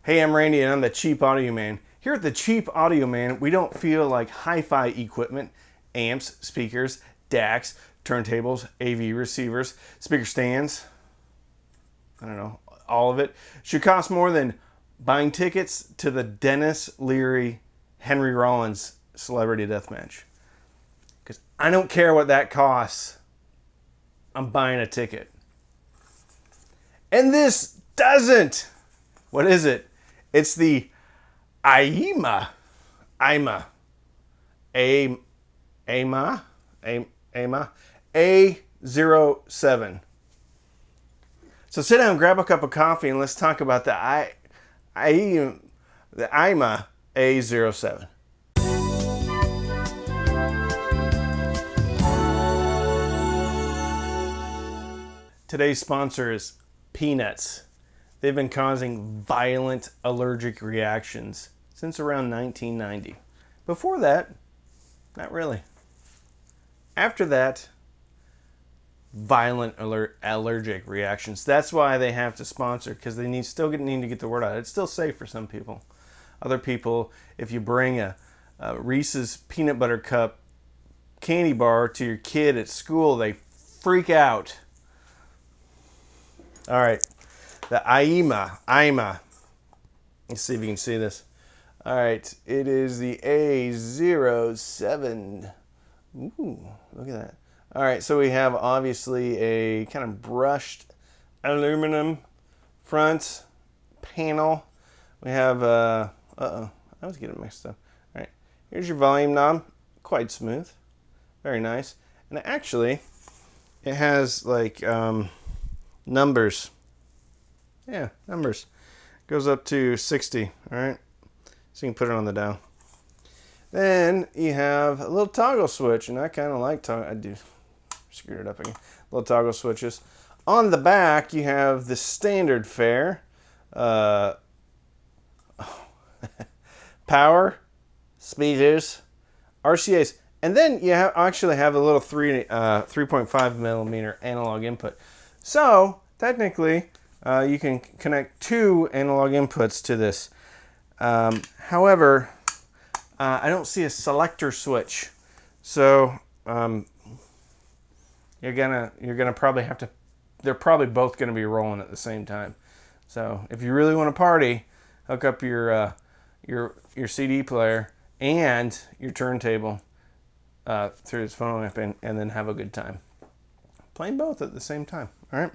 Hey, I'm Randy and I'm the Cheap Audio Man. Here at the Cheap Audio Man, we don't feel like hi-fi equipment, amps, speakers, DACs, turntables, AV receivers, speaker stands, I don't know, all of it, should cost more than buying tickets to the Dennis Leary Henry Rollins Celebrity Deathmatch. Because I don't care what that costs. I'm buying a ticket. And this doesn't. What is it? It's the Aiyima A07. So sit down, grab a cup of coffee, and let's talk about the Aiyima A07. Today's sponsor is peanuts. They've been causing violent allergic reactions since around 1990. Before that, not really. After that, violent allergic reactions. That's why they have to sponsor, because they still need to get the word out. It's still safe for some people. Other people, if you bring a Reese's peanut butter cup candy bar to your kid at school, they freak out. All right. The Aiyima. Let's see if you can see this. All right, it is the A07. Ooh, look at that. All right, so we have obviously a kind of brushed aluminum front panel. We have, I was getting mixed up. All right, here's your volume knob. Quite smooth. Very nice. And actually, it has like numbers. Yeah, numbers. Goes up to 60, all right? So you can put it on the dial. Then you have a little toggle switch, and I kind of like I do. Screwed it up again. Little toggle switches. On the back, you have the standard fare. Power, speakers, RCAs. And then you actually have a little 3.5 millimeter analog input. So, technically, you can connect two analog inputs to this. However, I don't see a selector switch, so you're gonna probably have to. They're probably both gonna be rolling at the same time. So if you really want to party, hook up your CD player and your turntable through this phone app and then have a good time. Playing both at the same time. All right.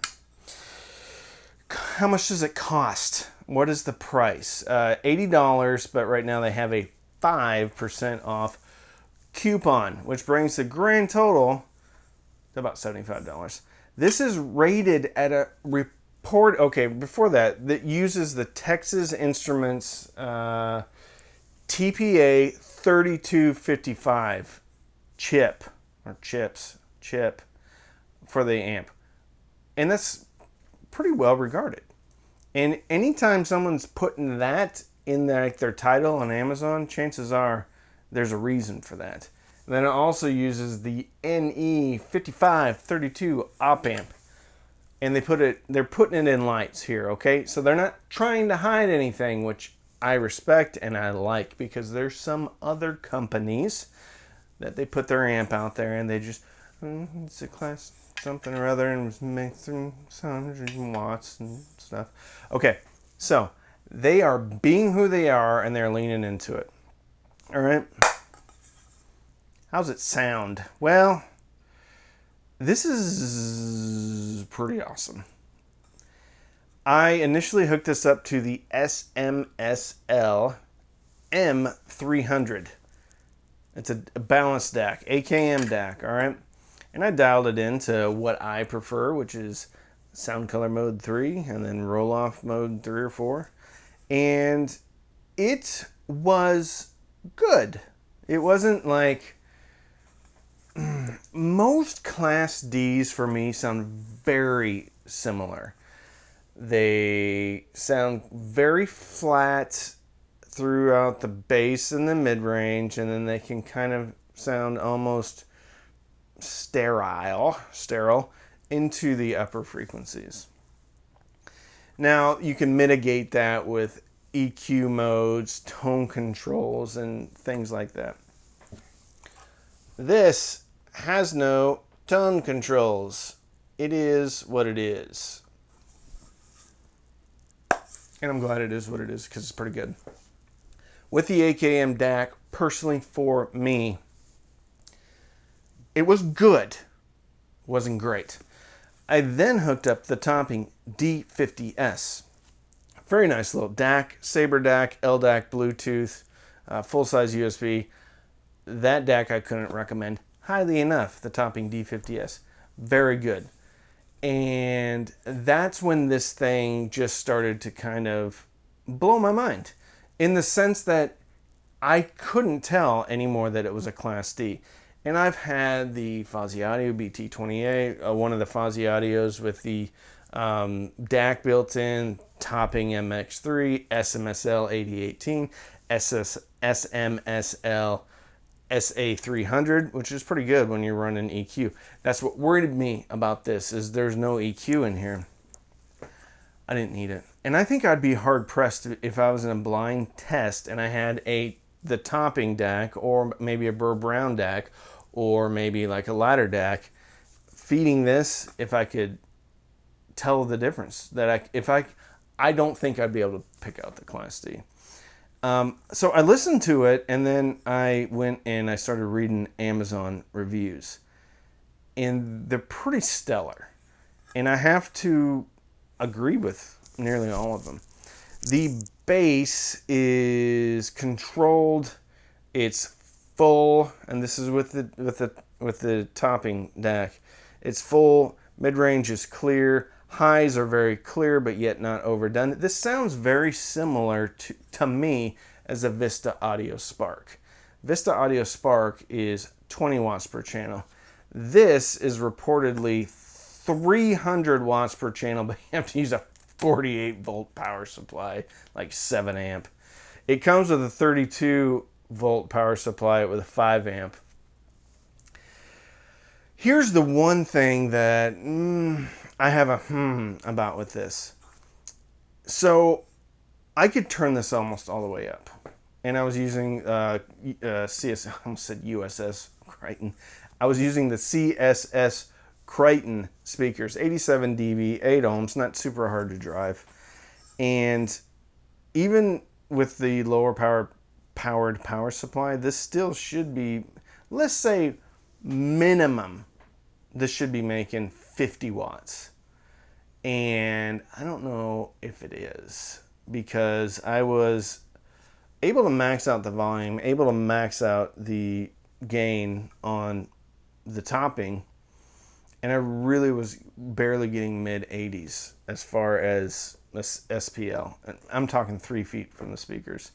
How much does it cost? What is the price? $80, but right now they have a 5% off coupon, which brings the grand total to about $75. This is rated at a report. Okay, before that uses the Texas Instruments TPA 3255 chip for the amp, and that's pretty well regarded. And anytime someone's putting that in their title on Amazon, chances are there's a reason for that. And then it also uses the NE5532 op amp, and they're putting it in lights here. Okay, so they're not trying to hide anything, which I respect and I like, because there's some other companies that they put their amp out there and they just it's a class something or other and makes 100 watts and stuff. Okay, so they are being who they are and they're leaning into it. All right. How's it sound? Well, this is pretty awesome. I initially hooked this up to the SMSL M300. It's a balanced DAC, AKM DAC, all right? And I dialed it into what I prefer, which is sound color mode 3 and then roll off mode 3 or 4. And it was good. It wasn't like most Class Ds for me sound very similar. They sound very flat throughout the bass and the mid-range, and then they can kind of sound almost sterile into the upper frequencies. Now, you can mitigate that with EQ modes, tone controls, and things like that. This has no tone controls. It is what it is. And I'm glad it is what it is because it's pretty good. With the AKM DAC, personally for me, it was good. Wasn't great. I then hooked up the topping D50S. Very nice little DAC, Saber DAC, LDAC, Bluetooth, full-size USB. That DAC I couldn't recommend highly enough, the topping D50S. Very good. And that's when this thing just started to kind of blow my mind, in the sense that I couldn't tell anymore that it was a Class D. And I've had the Fozzy Audio BT28, one of the Fozzy Audios with the DAC built in, topping MX3, SMSL 8018, SMSL SA300, which is pretty good when you're running EQ. That's what worried me about this, is there's no EQ in here. I didn't need it. And I think I'd be hard pressed if I was in a blind test and I had the topping DAC, or maybe a Burr Brown DAC, or maybe like a ladder DAC, feeding this, if I could tell the difference. I don't think I'd be able to pick out the Class D. So I listened to it, and then I went and I started reading Amazon reviews, and they're pretty stellar. And I have to agree with nearly all of them. The bass is controlled. It's full, and this is with the topping DAC. It's full. Mid-range is clear. Highs are very clear, but yet not overdone. This sounds very similar to me as a Vista Audio Spark. Vista Audio Spark is 20 watts per channel. This is reportedly 300 watts per channel, but you have to use a 48 volt power supply, like 7 amp. It comes with a 32 volt power supply with a 5 amp. Here's the one thing that I have a about with this. So I could turn this almost all the way up. And I was using I almost said USS Crichton. I was using the CSS Crichton speakers, 87 dB, 8 ohms, not super hard to drive. And even with the lower powered power supply, this still should be, let's say minimum, this should be making 50 watts. And I don't know if it is, because I was able to max out the volume, able to max out the gain on the topping, and I really was barely getting mid 80s as far as SPL. I'm talking 3 feet from the speakers.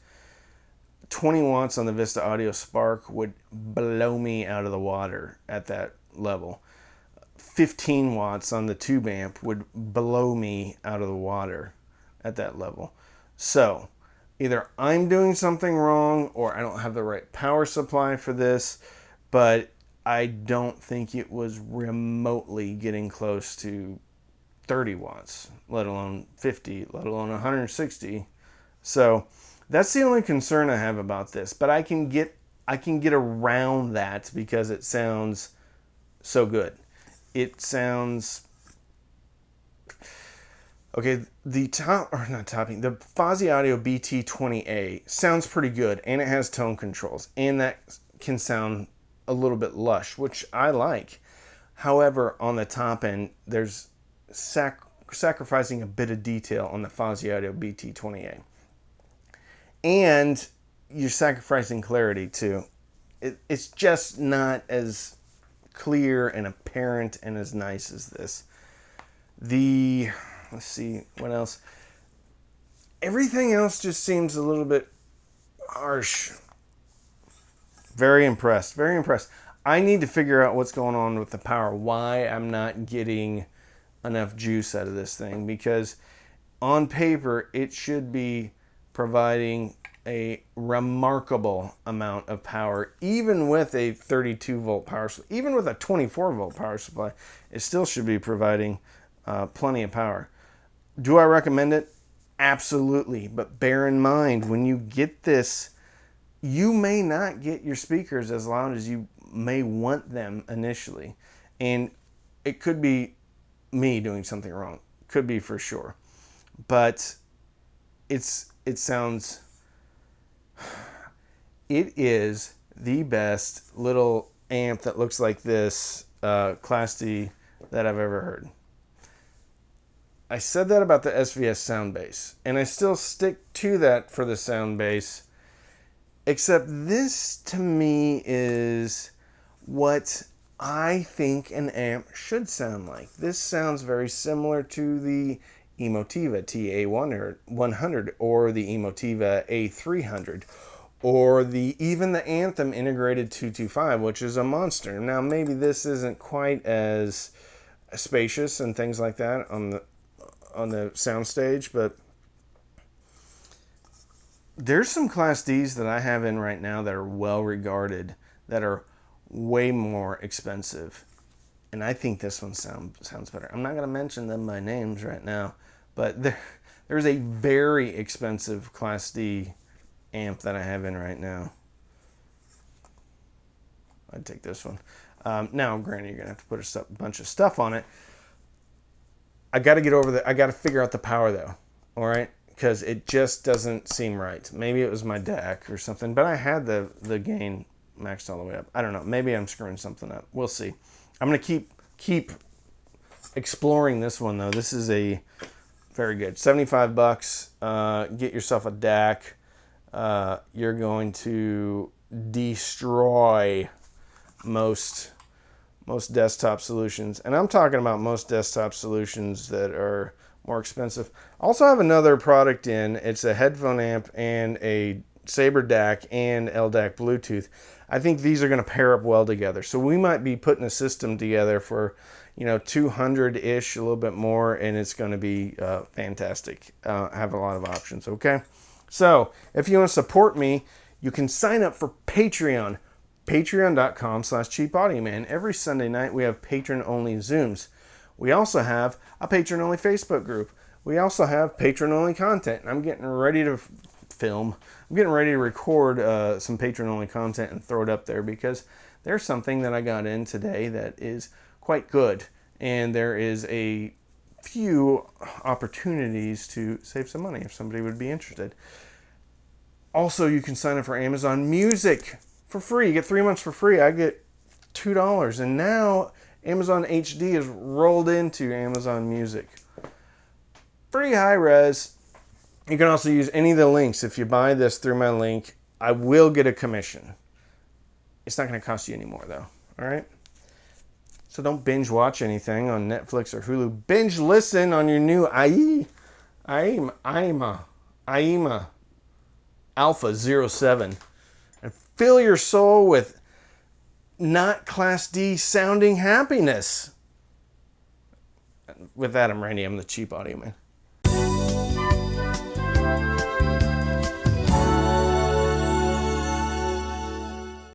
20 watts on the Vista Audio Spark would blow me out of the water at that level. 15 watts on the tube amp would blow me out of the water at that level. So either I'm doing something wrong, or I don't have the right power supply for this, but I don't think it was remotely getting close to 30 watts, let alone 50, let alone 160. So that's the only concern I have about this, but I can get around that because it sounds so good. It sounds okay. The Fozzy Audio BT20A sounds pretty good, and it has tone controls, and that can sound a little bit lush, which I like. However, on the top end, there's sacrificing a bit of detail on the Fozzy Audio BT20A. And you're sacrificing clarity too. It's just not as clear and apparent and as nice as this. Let's see, what else? Everything else just seems a little bit harsh. Very impressed, very impressed. I need to figure out what's going on with the power, why I'm not getting enough juice out of this thing, because on paper it should be providing a remarkable amount of power, even with a 32 volt power supply, even with a 24 volt power supply, it still should be providing plenty of power. Do I recommend it? Absolutely. But bear in mind, when you get this, you may not get your speakers as loud as you may want them initially. And it could be me doing something wrong. Could be for sure. But it sounds, it is the best little amp that looks like this, Class D, that I've ever heard. I said that about the SVS sound bass, and I still stick to that for the sound bass, except this to me is what I think an amp should sound like. This sounds very similar to the Emotiva TA100 or the Emotiva A300 or even the Anthem integrated 225, which is a monster. Now maybe this isn't quite as spacious and things like that on the soundstage, but there's some Class Ds that I have in right now that are well regarded that are way more expensive, and I think this one sounds better. I'm not going to mention them by names right now, but there's a very expensive Class D amp that I have in right now. I'd take this one. Now, granted, you're going to have to put a bunch of stuff on it. I got to get over I got to figure out the power though. All right, because it just doesn't seem right. Maybe it was my DAC or something, but I had the gain maxed all the way up. I don't know. Maybe I'm screwing something up. We'll see. I'm gonna keep exploring this one though. This is a very good $75. Get yourself a DAC. You're going to destroy most desktop solutions, and I'm talking about most desktop solutions that are more expensive. Also have another product in. It's a headphone amp and a Sabre DAC and LDAC Bluetooth. I think these are going to pair up well together. So we might be putting a system together for, 200-ish, a little bit more, and it's going to be fantastic. Have a lot of options, okay? So if you want to support me, you can sign up for Patreon. Patreon.com/cheapaudioman. Every Sunday night we have patron-only Zooms. We also have a patron-only Facebook group. We also have patron-only content. I'm getting ready to film. I'm getting ready to record some patron-only content and throw it up there because there's something that I got in today that is quite good. And there is a few opportunities to save some money if somebody would be interested. Also, you can sign up for Amazon Music for free. You get 3 months for free. I get $2. And now Amazon HD is rolled into Amazon Music. Free high res. You can also use any of the links. If you buy this through my link, I will get a commission. It's not going to cost you any more though. All right? So don't binge watch anything on Netflix or Hulu. Binge listen on your new Aiyima A07. And fill your soul with not Class D sounding happiness. With that, I'm Randy. I'm the Cheap Audio Man.